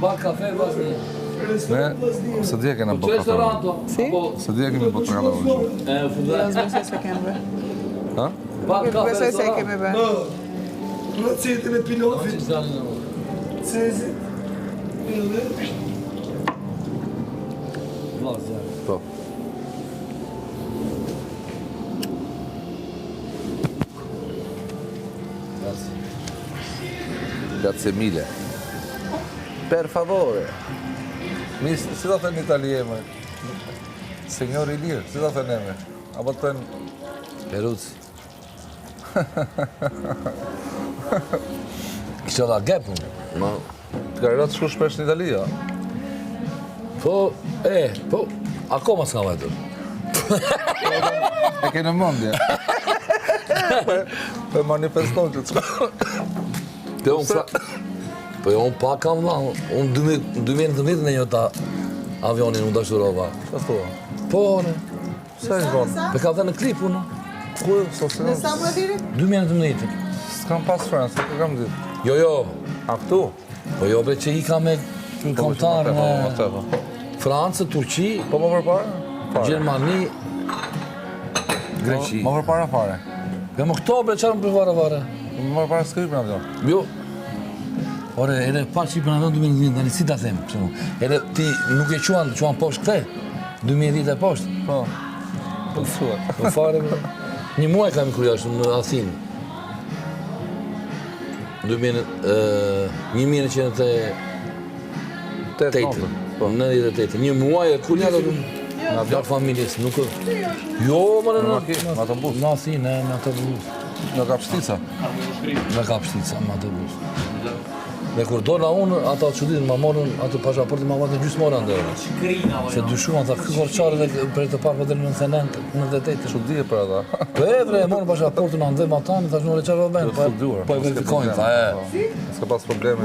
Bar kafe vllaznia. Ne, së dje kena bërë kafe. Si? Së dje kemi bërë kafe. Besoj se kemi bërë. Ha? Bar kafe. Besoj se kemi bërë. Recetën e pilafit, cezit, edhe... Vllaznia. Po. Grazie mille. Per favore. Si do thënë italieme? Signori Ilir, si do thënë eme? Apo të thënë... Peruzzi. Kisha dha gepun. Ma, të ka rratë shku shpesh në Itali, ja? Po, akoma s'ka vajtur. E ke në mendje. Për manifeston që të shka. Po jo, unë pak kam dha, unë 2019 në një ta avionin unë dashurova. Qa thua? Po, ne, Se është vonë? me ka dhe në klip unë. Ku e? Sose? Në sa më diri? 2019. S'kam pas frenë, se kam ditë. Jo, A këtu? po jo bre që i ka me kontar në Po, Francë, Turqi, po më përpara? Fare. Gjermani, Greqi. Më përpara fare. Dhe më këto bre qarë më përvara vare. Më përpara s'këri për në avion. Jo. Ore, edhe pa që i për në avion 2010, tani si ta them, për shembull. Edhe ti nuk e quan poshtë këte, 2010 e poshtë. Po. Po të suat. Po fare, një muaj kam kërja në Athinë. 1998. Një muaj e kurja dhe nga vjarë familjes, nuk... Jo, më në autobus. Në Athinë, në autobus. Në Kapshtica. Në Kapshtica, në autobus. Dhe kur dola unë, ata që ditë, ma morën atë pashaportin, ma vatë gjysë morën dhe ora. Se dyshuan, tha, këkor qarë dhe për të parë për dhe në në detajtë. Që dhije për ata. Po e vre, e morën pashaportin, anë dhe matanë, tha shënore qarë dhe benë, po e verifikojnë, tha e. S'ka pas probleme.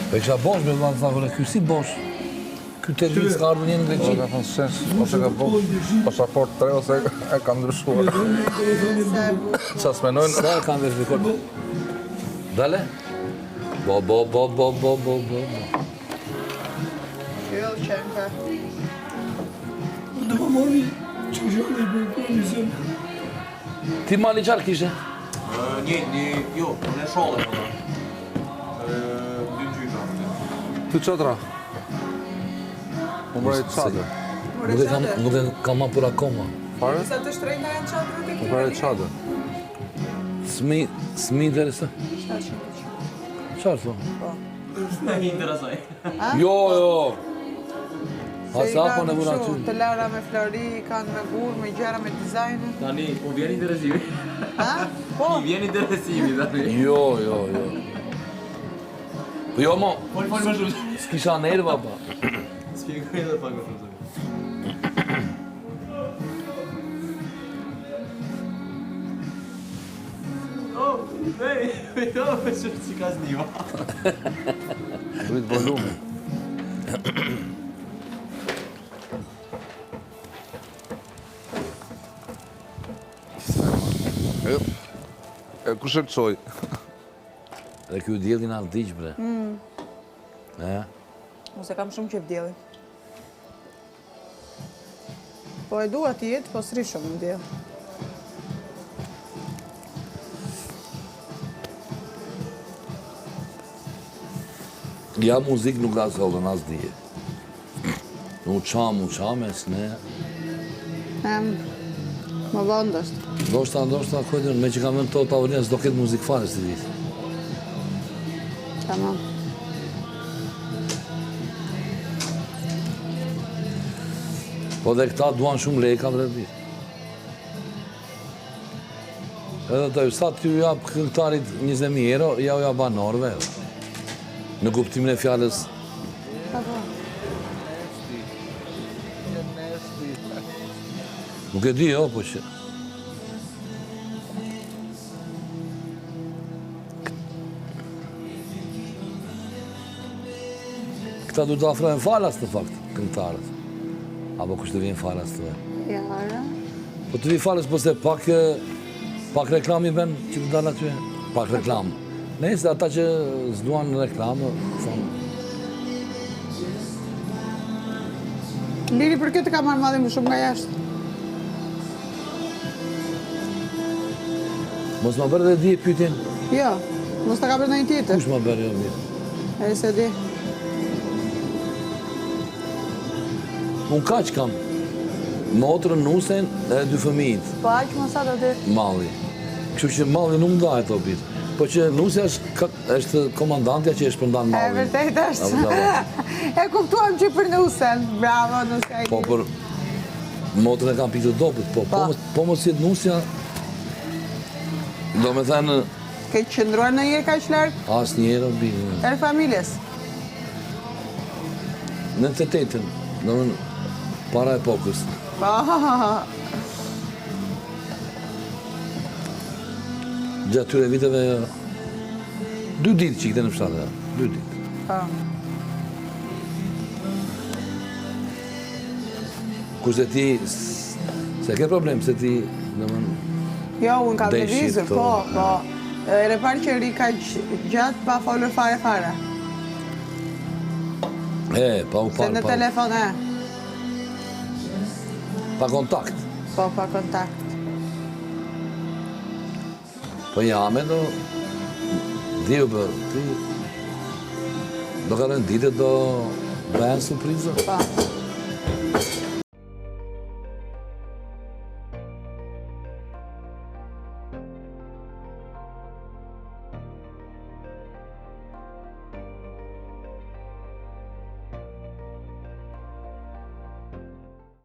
Po e kisha bosh, me vlanë, tha, vëre, kjo si bosh? Kjo të vitë s'ka ardhë një në Greqi. Ka thënë shesh, ose ka po pasaport 3 ose e ka ndryshuar. Qa s'menojnë? Sa e kanë verifikojnë? Dale? Bo. Jo, qenka. Do më mori që gjone i bërkoj një zemë. Ti mali qarë kishe? Jo, unë e sholle, dy gjyqa. Ty qëtra? Unë bërë qadër. Nuk e kam ma për akoma. Pare? Sa të shtrejnë e në qadrë të Unë bërë qadër. Smi interesa. Qarë thonë? Me interesoj. Jo. Se Ha i sa po në kanë vura kështu, ty. të lara me flori, kanë me gur, me gjera me dizajnë. Tani, po vjen interesimi. Ha? Po, I vjen interesimi tani. Jo. Po jo, mo, Fol më shumë. s'kisha nerva, pa. Spjegoj edhe pak më shumë. Oh, vej, jo, me shumë që ka zniva. Rrit volume. E kush e qoj? Dhe kjo djelin ardiq, bre. ose kam shumë qef djeli. Po e dua të jetë, po s'ri shumë në djel. Ja muzik nuk ka sollën as dije. U qam, s'ne. Më vëndështë. Ndoshta, kujtër, me që kam vend to tavolinë, s'do ketë muzik fare së ditë. Tamam. Po dhe këta duan shumë leka, bre bi. Edhe të sa ty jap këngëtarit 20.000 euro, ja u jap banorëve. Në kuptimin e fjalës. Nuk e di, jo, po që... Këta du të afrojnë falas në fakt, këngëtarët. Apo kush të vjen falas të ve. Jara. Po të vi falës, po se pak reklami ben që të dalë aty. Pak reklam. Nëse ata që s'duan reklamë, thonë. Liri, për këtë ka marrë madhe më shumë nga jashtë. Mos më bërë dhe di e pytin. Jo, mos të ka bërë ndonjë tjetër. Kush më bërë jo mirë? E se di. Unë kaq kam. Motrën, nusen e 2 fëmijët. Po aq mos sa do të. Malli. Kështu që malli nuk ndahet o bitë. Po që nusja është komandantja që e shpërndan E mallin. vërtet është. Apo, apo. E kuptuam që për nusen. Bravo, nusja e Po Liri. për motrën e kam pitë dobët, po mos jetë nusja, do me thënë, Ke qëndruar në njërë kaq larg? asë njerë o bitë. Erë familjes. Në të tetën, do me para epokës. Gjatë tyre viteve, 2 ditë që i këte në fshatë, 2 ditë. Kurse ti, se ke problem, se ti, do me Jo, unë kam Deshit, televizor, po. po. Ere parë që ri ka gjatë pa folur fare. pa u Se parë, në telefon, pa kontakt. Po, pa kontakt. Po jame do, Dio për ti, do ka rëndite do bëhen surprizë. Po.